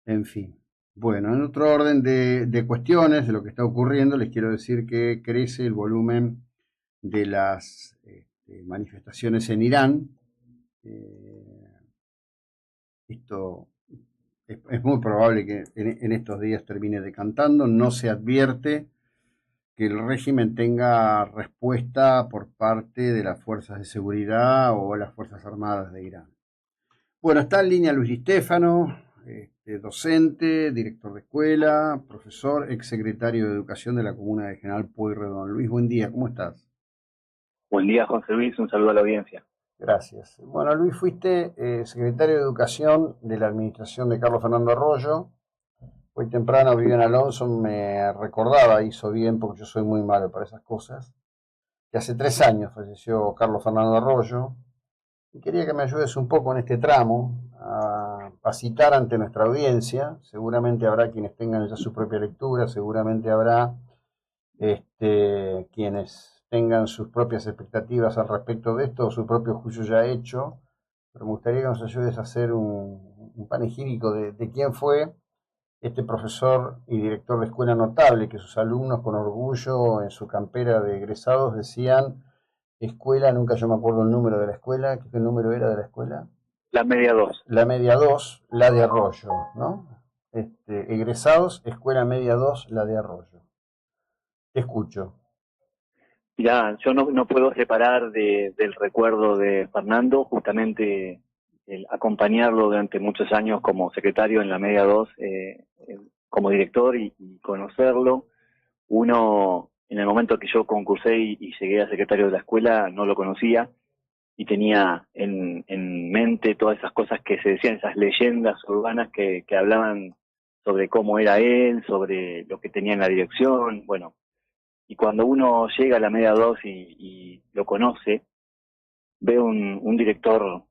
En fin. Bueno, en otro orden de cuestiones de lo que está ocurriendo, les quiero decir que crece el volumen de las manifestaciones en Irán. Eh, Esto es muy probable que en estos días termine decantando. No se advierte que el régimen tenga respuesta por parte de las fuerzas de seguridad o las Fuerzas Armadas de Irán. Bueno, está en línea Luis Di Stéfano, docente, director de escuela, profesor, exsecretario de Educación de la Comuna de General Pueyrredón. Luis, buen día, ¿cómo estás? Buen día, José Luis, un saludo a la audiencia. Gracias. Bueno, Luis, fuiste secretario de Educación de la administración de Carlos Fernando Arroyo. Hoy temprano Vivian Alonso me recordaba, hizo bien porque yo soy muy malo para esas cosas, que hace 3 años falleció Carlos Fernando Arroyo. Y quería que me ayudes un poco en este tramo a citar ante nuestra audiencia. Seguramente habrá quienes tengan ya su propia lectura, seguramente habrá quienes tengan sus propias expectativas al respecto de esto, o su propio juicio ya hecho. Pero me gustaría que nos ayudes a hacer un panegírico de quién fue este profesor y director de escuela notable, que sus alumnos con orgullo en su campera de egresados decían: escuela, nunca yo me acuerdo el número de la escuela, ¿qué número era de la escuela? La media 2. La media 2, la de Arroyo, ¿no? Egresados, escuela media 2, la de Arroyo. Te escucho. Ya, yo no puedo separar del recuerdo de Fernando, justamente el acompañarlo durante muchos años como secretario en la media 2, como director y conocerlo. Uno, en el momento que yo concursé y llegué a secretario de la escuela, no lo conocía y tenía en mente todas esas cosas que se decían, esas leyendas urbanas que hablaban sobre cómo era él, sobre lo que tenía en la dirección, bueno. Y cuando uno llega a la media 2 y lo conoce, ve un director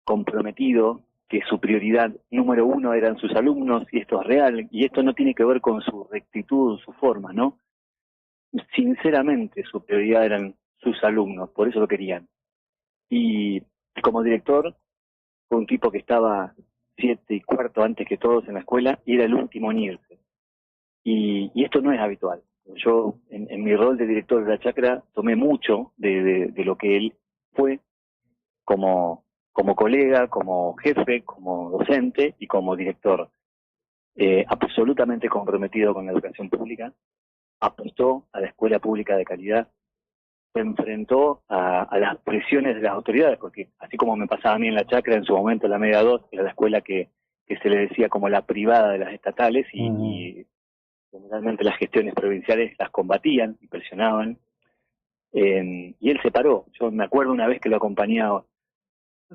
comprometido, que su prioridad número uno eran sus alumnos, y esto es real, y esto no tiene que ver con su rectitud, su forma, ¿no? Sinceramente, su prioridad eran sus alumnos, por eso lo querían. Y como director, fue un tipo que estaba 7:15 antes que todos en la escuela, y era el último en irse. Y esto no es habitual. Yo, en mi rol de director de la chacra, tomé mucho de lo que él fue como colega, como jefe, como docente y como director. Absolutamente comprometido con la educación pública, apostó a la escuela pública de calidad, se enfrentó a las presiones de las autoridades, porque así como me pasaba a mí en la chacra, en su momento la media 2 era la escuela que se le decía como la privada de las estatales y generalmente las gestiones provinciales las combatían y presionaban. Y él se paró. Yo me acuerdo una vez que lo acompañaba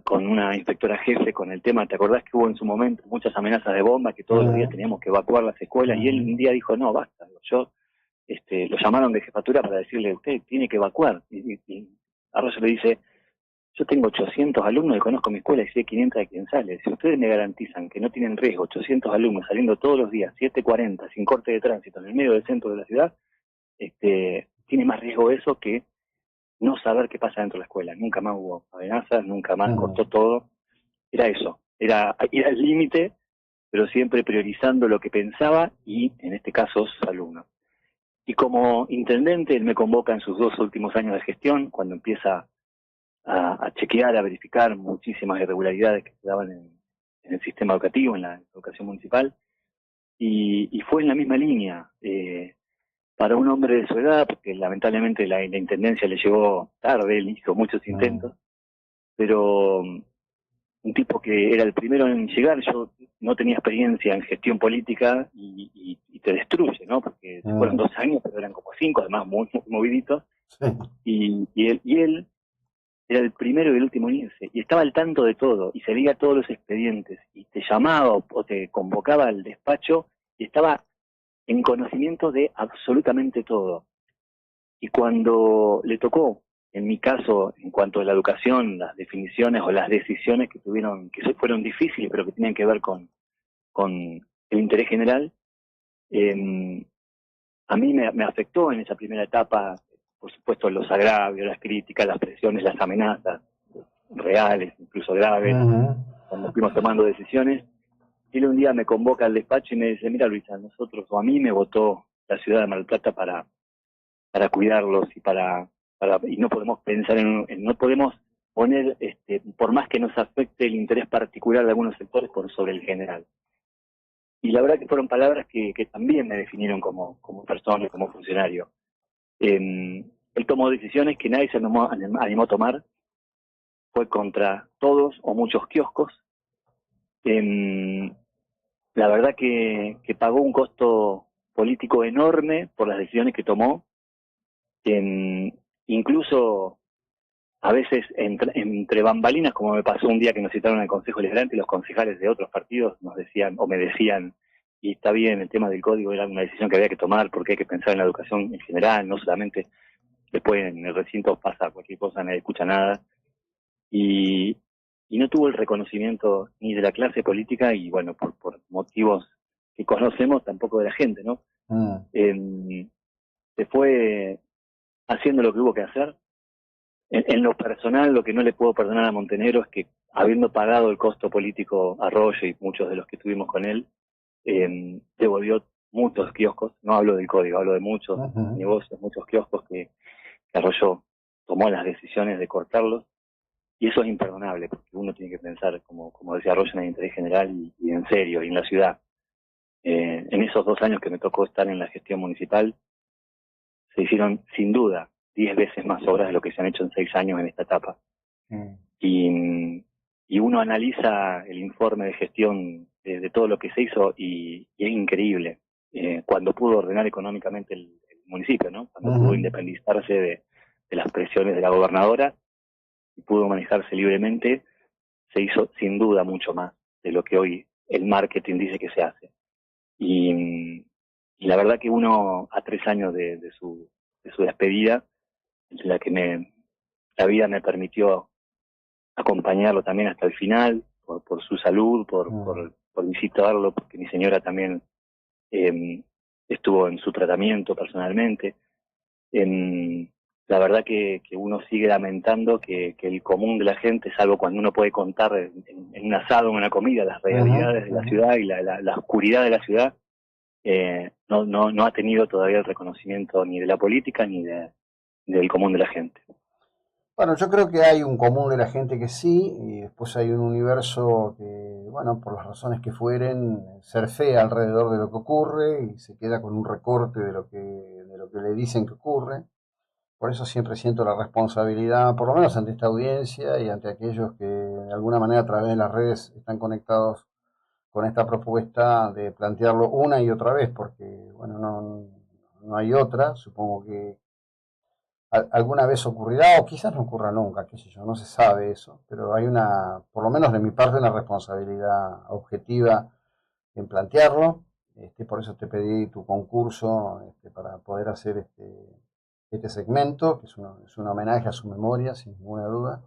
con una inspectora jefe con el tema, ¿te acordás que hubo en su momento muchas amenazas de bomba, que todos los días teníamos que evacuar las escuelas? Y él un día dijo, no, basta. Lo llamaron de jefatura para decirle, usted tiene que evacuar. Y Arroyo le dice, yo tengo 800 alumnos y conozco mi escuela y sé 500 de quién sale. Si ustedes me garantizan que no tienen riesgo, 800 alumnos saliendo todos los días, 7:40, sin corte de tránsito, en el medio del centro de la ciudad, tiene más riesgo eso que no saber qué pasa dentro de la escuela. Nunca más hubo amenazas, nunca más cortó todo. Era eso, era ir al límite, pero siempre priorizando lo que pensaba y, en este caso, sus alumnos. Y como intendente, él me convoca en sus 2 últimos años de gestión, cuando empieza a chequear, a verificar muchísimas irregularidades que se daban en el sistema educativo, en la educación municipal, y fue en la misma línea. Para un hombre de su edad, porque lamentablemente la intendencia le llegó tarde, él hizo muchos intentos, pero un tipo que era el primero en llegar. Yo no tenía experiencia en gestión política y te destruye, ¿no? Porque fueron 2 años, pero eran como 5, además muy moviditos, Sí. y él era el primero y el último en irse, y estaba al tanto de todo, y se veía todos los expedientes, y te llamaba o te convocaba al despacho, y estaba en conocimiento de absolutamente todo. Y cuando le tocó, en mi caso, en cuanto a la educación, las definiciones o las decisiones que tuvieron, que fueron difíciles, pero que tenían que ver con el interés general, eh, a mí me afectó en esa primera etapa, por supuesto, los agravios, las críticas, las presiones, las amenazas reales, incluso graves, cuando fuimos tomando decisiones. él un día me convoca al despacho y me dice, mira Luisa, nosotros o a mí me votó la ciudad de Mar del Plata para cuidarlos y no podemos pensar no podemos poner, por más que nos afecte el interés particular de algunos sectores por sobre el general. Y la verdad que fueron palabras que también me definieron como persona, como funcionario. Él tomó decisiones que nadie se animó a tomar, fue contra todos o muchos kioscos. La verdad que pagó un costo político enorme por las decisiones que tomó. Incluso a veces entre bambalinas, como me pasó un día que nos citaron al Consejo Deliberante y los concejales de otros partidos nos decían, o me decían, y está bien, el tema del código era una decisión que había que tomar porque hay que pensar en la educación en general, no solamente después en el recinto pasa cualquier cosa, nadie escucha nada. Y no tuvo el reconocimiento ni de la clase política y, bueno, por motivos que conocemos, tampoco de la gente, ¿no? Se fue haciendo lo que hubo que hacer. En lo personal, lo que no le puedo perdonar a Montenegro es que, habiendo pagado el costo político a Arroyo y muchos de los que estuvimos con él, devolvió muchos kioscos, no hablo del código, hablo de muchos negocios, muchos kioscos que Arroyo tomó las decisiones de cortarlos, y eso es imperdonable, porque uno tiene que pensar, como decía Arroyo, en el interés general y en serio, y en la ciudad. En esos 2 años que me tocó estar en la gestión municipal, se hicieron sin duda 10 veces más obras de lo que se han hecho en 6 años en esta etapa. Y uno analiza el informe de gestión de todo lo que se hizo y es increíble. Cuando pudo ordenar económicamente el municipio, ¿no? Cuando pudo independizarse de las presiones de la gobernadora y pudo manejarse libremente, se hizo sin duda mucho más de lo que hoy el marketing dice que se hace. Y la verdad que uno, a 3 años de su despedida, en la que la vida me permitió acompañarlo también hasta el final, por su salud, por visitarlo, porque mi señora también estuvo en su tratamiento personalmente. La verdad que uno sigue lamentando que el común de la gente, salvo cuando uno puede contar en un asado, en una comida, las realidades de la ciudad y la oscuridad de la ciudad, no ha tenido todavía el reconocimiento ni de la política ni del común de la gente. Bueno, yo creo que hay un común de la gente que sí, y después hay un universo que, bueno, por las razones que fueren, surfea alrededor de lo que ocurre y se queda con un recorte de lo que le dicen que ocurre. Por eso siempre siento la responsabilidad, por lo menos ante esta audiencia y ante aquellos que de alguna manera a través de las redes están conectados con esta propuesta de plantearlo una y otra vez, porque, bueno, no hay otra. Supongo que alguna vez ocurrirá o quizás no ocurra nunca, qué sé yo, no se sabe eso, pero hay por lo menos de mi parte, una responsabilidad objetiva en plantearlo. Por eso te pedí tu concurso, para poder hacer este segmento, que es un homenaje a su memoria, sin ninguna duda,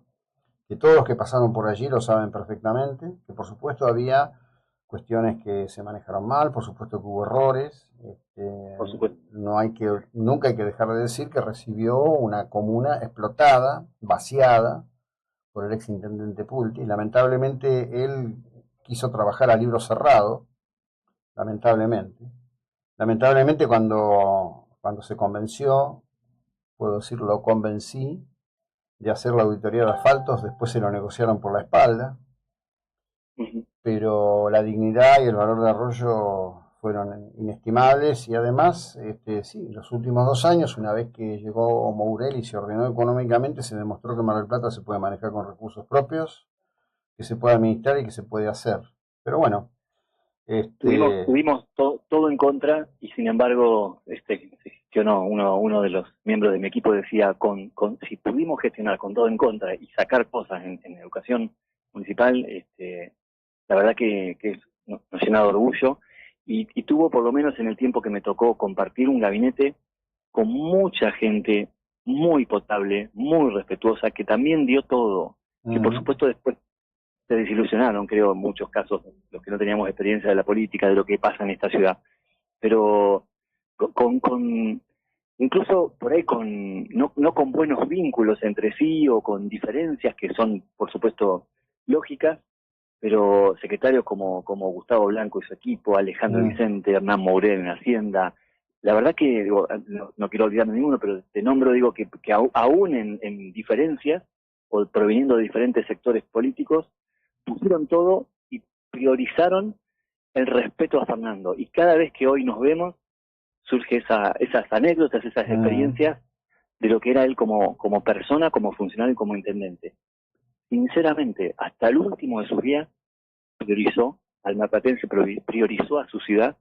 que todos los que pasaron por allí lo saben perfectamente, que por supuesto había cuestiones que se manejaron mal, por supuesto que hubo errores. Por supuesto. Nunca hay que dejar de decir que recibió una comuna explotada, vaciada por el ex intendente Pulti. Lamentablemente él quiso trabajar a libro cerrado, lamentablemente. Lamentablemente cuando se convenció, puedo decir, lo convencí de hacer la auditoría de asfaltos, después se lo negociaron por la espalda, pero la dignidad y el valor de Arroyo fueron inestimables y además, sí, los últimos 2 años, una vez que llegó Mourel y se ordenó económicamente, se demostró que Mar del Plata se puede manejar con recursos propios, que se puede administrar y que se puede hacer. Pero bueno, tuvimos todo en contra y sin embargo se gestionó. Uno de los miembros de mi equipo decía, si pudimos gestionar con todo en contra y sacar cosas en educación municipal, la verdad que nos llena de orgullo y tuvo, por lo menos en el tiempo que me tocó, compartir un gabinete con mucha gente muy potable, muy respetuosa, que también dio todo, que por supuesto después se desilusionaron, creo, en muchos casos, los que no teníamos experiencia de la política, de lo que pasa en esta ciudad. Pero incluso por ahí no con buenos vínculos entre sí o con diferencias que son, por supuesto, lógicas, pero secretarios como Gustavo Blanco y su equipo, Alejandro Vicente, Hernán Mourel en Hacienda. La verdad que, digo, no quiero olvidarme ninguno, pero te nombro, digo, que aún en diferencias, o proveniendo de diferentes sectores políticos, pusieron todo y priorizaron el respeto a Fernando. Y cada vez que hoy nos vemos, surge esas anécdotas, esas experiencias de lo que era él como persona, como funcionario y como intendente. Sinceramente, hasta el último de sus días, priorizó al marplatense, priorizó a su ciudad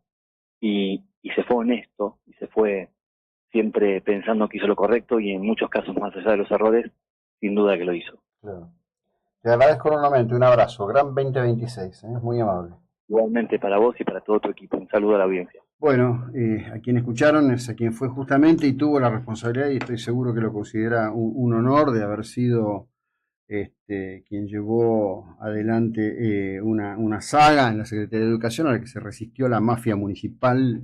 y se fue honesto, y se fue siempre pensando que hizo lo correcto y en muchos casos, más allá de los errores, sin duda que lo hizo. Claro. Te agradezco enormemente, un abrazo, gran 2026, muy amable. Igualmente para vos y para todo tu equipo. Un saludo a la audiencia. Bueno, a quien escucharon es a quien fue justamente y tuvo la responsabilidad, y estoy seguro que lo considera un honor de haber sido quien llevó adelante una saga en la Secretaría de Educación a la que se resistió la mafia municipal